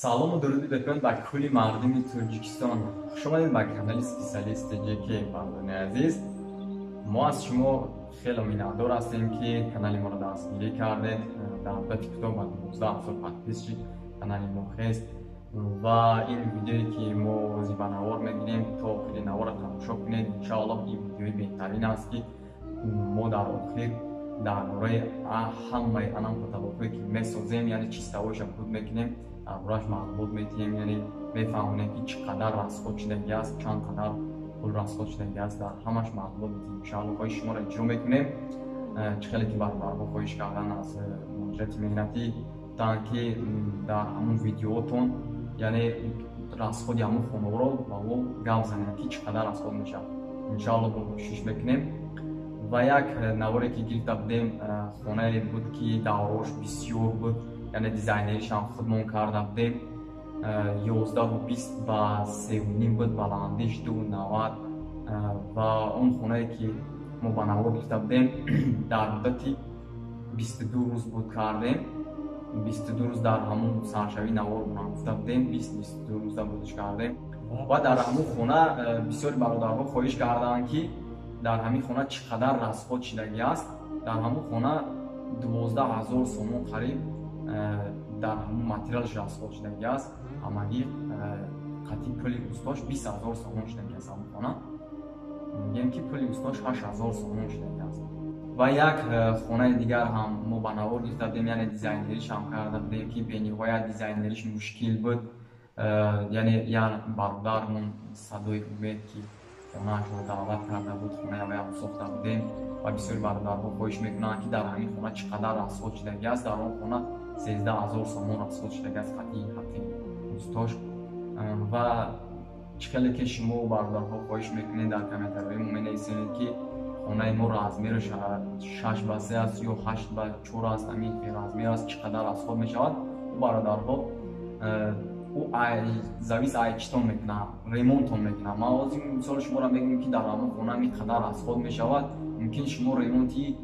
Салому дуруди бекун ба кулли мардуми Тоҷикистон. Хушомадед ба канали специалисти ЖК Фардони азиз. Мо аз шумо хеле миннатдор ҳастем ки канали моро дастгирӣ кардед. Дар муддати кӯтоҳ ба 12000 подписчик канали мо хест ва ин видеое ки мо зибанавор мегирем то охири навора тамошо кунед. Иншоаллоҳ ин видеои беҳтарин аст ки мо дар охир дар бораи ҳамаи анам фотографие ки месозем, яъне чистовойша буд мекунем, дар борааш маълумот метиҳем, яъне мефаҳмонем ки чӣ қадар расход шудагӣ аст, чанд қадар пул расход шудагӣ аст, дар ҳамаш маълумот метиҳем. Иншоаллоҳ хоҳиши шуморо иҷро мекунем. Чӣ хеле ки баробарҳо хоҳиш кардан аз муоҷирати меҳнатӣ гуфтанд ки дар ҳамун видеоотон яъне расходи ҳамун хонаҳоро ба мо гап занем ки чӣ қадар расход мешавад. Иншоаллоҳ мо кӯшиш мекунем. Ва як наворе ки гирифта будем, хонае буд ки даврош бисёр буд, яъне дизайнеришам худмон карда будем. 11-20 ба 3.5 буд, баландиш 2.90 ва он хонае ки мо ба навор гирифта будем дар муддати 22 рӯз буд кардем. 22 рӯз дар ҳамун саршавӣ навор гуфта будем, 20-22 рӯза будиш кардем. Ва дар ҳамун хона бисёри бародарҳо хоҳиш карданд ки дар ҳамин хона чӣ қадар расход шудагӣ аст. Дар ҳамун хона 12000 сомон қариб дар ҳамун материалш расход шудагӣ аст. Ҳамагӣ қатъи пули устош 20000 сомон шудагӣ аст. Ҳамун хона мегӯем ки пули устош 8000 сомон шудагӣ аст. Ва як хонаи дигар ҳам мо ба навор гирифта будем, яъне дизайнеришам карда будем ки бениҳоят дизайнериш мушкил буд. Яъне як бародармон Садои Умед ки хонаашро даъват карда буд, хонаи ваям сохта будем ва бисёри бародарҳо хоҳиш мекунанд ки дар ҳамин хона чӣ қадар расход шудагӣ аст. Дар он хона 13000 сомон расход шудагӣ аст, қатъи ҳаққи устош. Ва чӣ хеле ки шумо бародарҳо хоҳиш мекунед, дар комментарияҳо менависед ки хонаи мо размераш 6 ба 3 аст ё 8 ба 4 аст, ҳамин размер аст, чӣ қадар расход мешавад. Бародарҳо завис ай читон мекуна, ремонтон мекуна. Ман ҳозир мисоли шуморо мегӯям ки дар ҳамон хона ин қадар расход мешавад. Мумкин шумо ремонти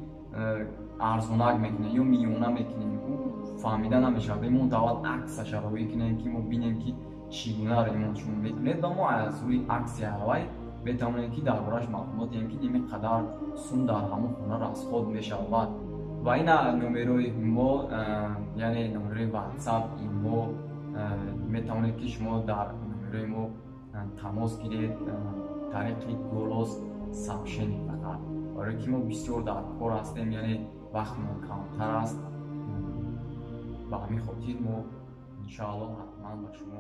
арзонак мекунед ё миллиона мекунед, ӯ фаҳмида намешавад. Ремонт аввал аксашро рӯй кунем ки мо бинем ки чӣ гуна ремонт шумо мекунед ва мо аз рӯи акси аввал метавонем ки дар борааш маълумот диҳем ки ин қадар сум дар ҳамон хона расход мешавад. Ва ин номерои мо, яъне номерои WhatsApp имо, метавонед ки шумо дар номерои мо тамос гиред тариқи голос самшен фақат. Барои ки мо бисёр дар кор ҳастем, яъне вақтмон камтар аст. ба ҳамин хотир мо иншоаллоҳ ҳатман ба шумо